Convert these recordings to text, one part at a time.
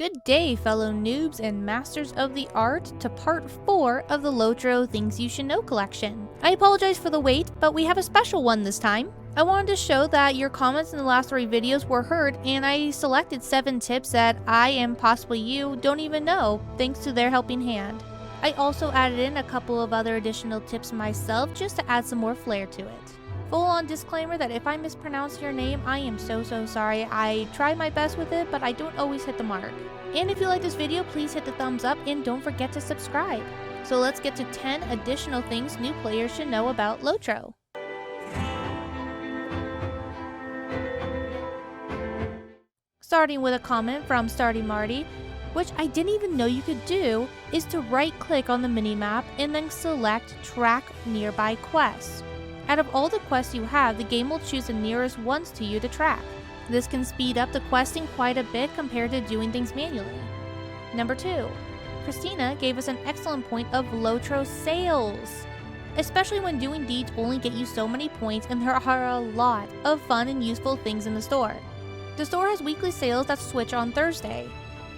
Good day, fellow noobs and masters of the art, to part 4 of the LOTRO Things You Should Know collection. I apologize for the wait, but we have a special one this time. I wanted to show that your comments in the last 3 videos were heard, and I selected 7 tips that I and possibly you don't even know, thanks to their helping hand. I also added in a couple of other additional tips myself just to add some more flair to it. Full-on disclaimer that if I mispronounce your name, I am so sorry. I try my best with it, but I don't always hit the mark. And if you like this video, please hit the thumbs up and don't forget to subscribe. So let's get to 10 additional things new players should know about LOTRO. Starting with a comment from Starty Marty, which I didn't even know you could do, is to right-click on the minimap and then select Track Nearby Quests. Out of all the quests you have, the game will choose the nearest ones to you to track. This can speed up the questing quite a bit compared to doing things manually. Number 2. Christina gave us an excellent point of LOTRO sales. Especially when doing deeds only get you so many points and there are a lot of fun and useful things in the store. The store has weekly sales that switch on Thursday.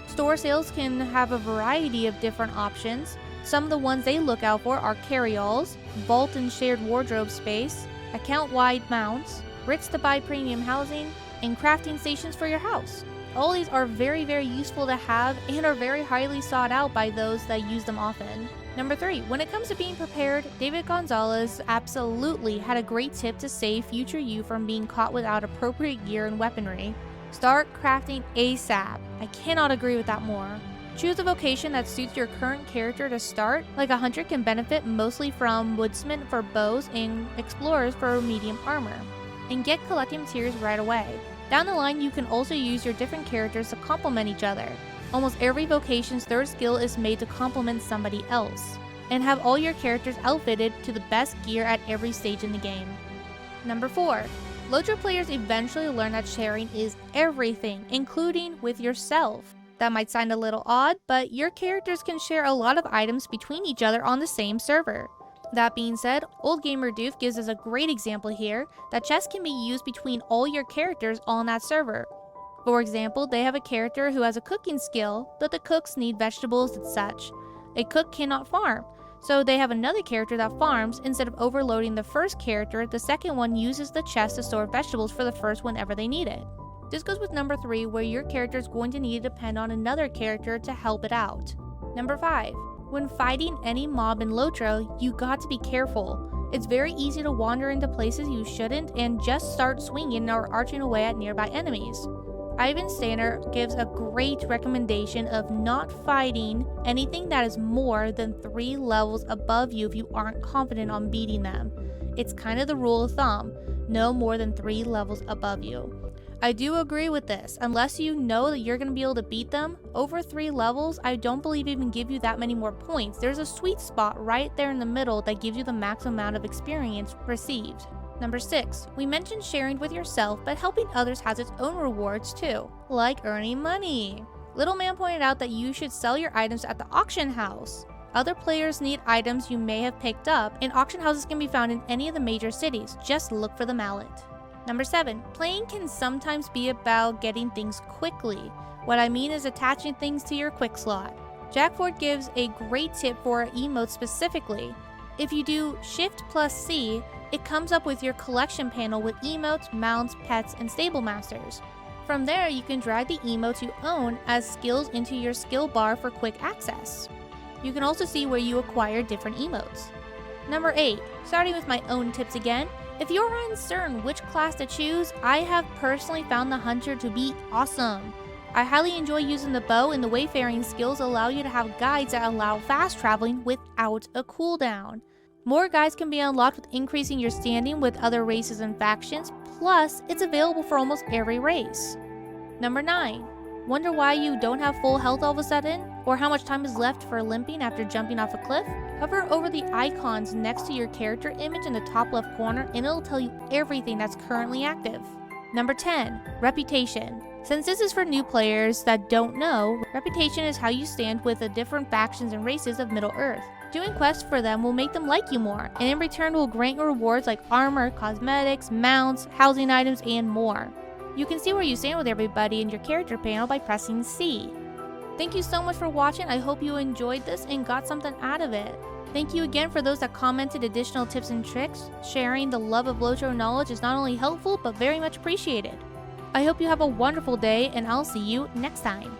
Store sales can have a variety of different options. Some of the ones they look out for are carry-alls, vault and shared wardrobe space, account-wide mounts, bricks to buy premium housing, and crafting stations for your house. All these are very useful to have and are very highly sought out by those that use them often. Number 3. When it comes to being prepared, David Gonzalez absolutely had a great tip to save future you from being caught without appropriate gear and weaponry. Start crafting ASAP. I cannot agree with that more. Choose a vocation that suits your current character to start, like a hunter can benefit mostly from woodsmen for bows and explorers for medium armor, and get collecting materials right away. Down the line, you can also use your different characters to complement each other. Almost every vocation's third skill is made to complement somebody else, and have all your characters outfitted to the best gear at every stage in the game. Number 4. LOTRO players eventually learn that sharing is everything, including with yourself. That might sound a little odd, but your characters can share a lot of items between each other on the same server. That being said, Old Gamer Doof gives us a great example here that chests can be used between all your characters on that server. For example, they have a character who has a cooking skill, but the cooks need vegetables and such. A cook cannot farm, so they have another character that farms. Instead of overloading the first character, the second one uses the chest to store vegetables for the first whenever they need it. This goes with number 3, where your character is going to need to depend on another character to help it out. Number 5. When fighting any mob in LOTRO, you got to be careful. It's very easy to wander into places you shouldn't and just start swinging or arching away at nearby enemies. Ivan Stainer gives a great recommendation of not fighting anything that is more than 3 levels above you if you aren't confident on beating them. It's kind of the rule of thumb, no more than 3 levels above you. I do agree with this. Unless you know that you're going to be able to beat them, over 3 levels, I don't believe even give you that many more points. There's a sweet spot right there in the middle that gives you the maximum amount of experience received. Number 6. We mentioned sharing with yourself, but helping others has its own rewards too, like earning money. Little Man pointed out that you should sell your items at the auction house. Other players need items you may have picked up, and auction houses can be found in any of the major cities. Just look for the mallet. Number 7. Playing can sometimes be about getting things quickly. What I mean is attaching things to your quick slot. Jack Ford gives a great tip for emotes specifically. If you do Shift+C, it comes up with your collection panel with emotes, mounts, pets, and stable masters. From there, you can drag the emotes you own as skills into your skill bar for quick access. You can also see where you acquire different emotes. Number 8. Starting with my own tips again. If you're uncertain which class to choose, I have personally found the Hunter to be awesome. I highly enjoy using the bow, and the wayfaring skills allow you to have guides that allow fast traveling without a cooldown. More guides can be unlocked with increasing your standing with other races and factions, plus it's available for almost every race. Number 9. Wonder why you don't have full health all of a sudden? Or how much time is left for limping after jumping off a cliff? Hover over the icons next to your character image in the top left corner and it'll tell you everything that's currently active. Number 10. Reputation. Since this is for new players that don't know, reputation is how you stand with the different factions and races of Middle-earth. Doing quests for them will make them like you more, and in return will grant you rewards like armor, cosmetics, mounts, housing items, and more. You can see where you stand with everybody in your character panel by pressing C. Thank you so much for watching. I hope you enjoyed this and got something out of it. Thank you again for those that commented additional tips and tricks. Sharing the love of LOTRO knowledge is not only helpful, but very much appreciated. I hope you have a wonderful day, and I'll see you next time.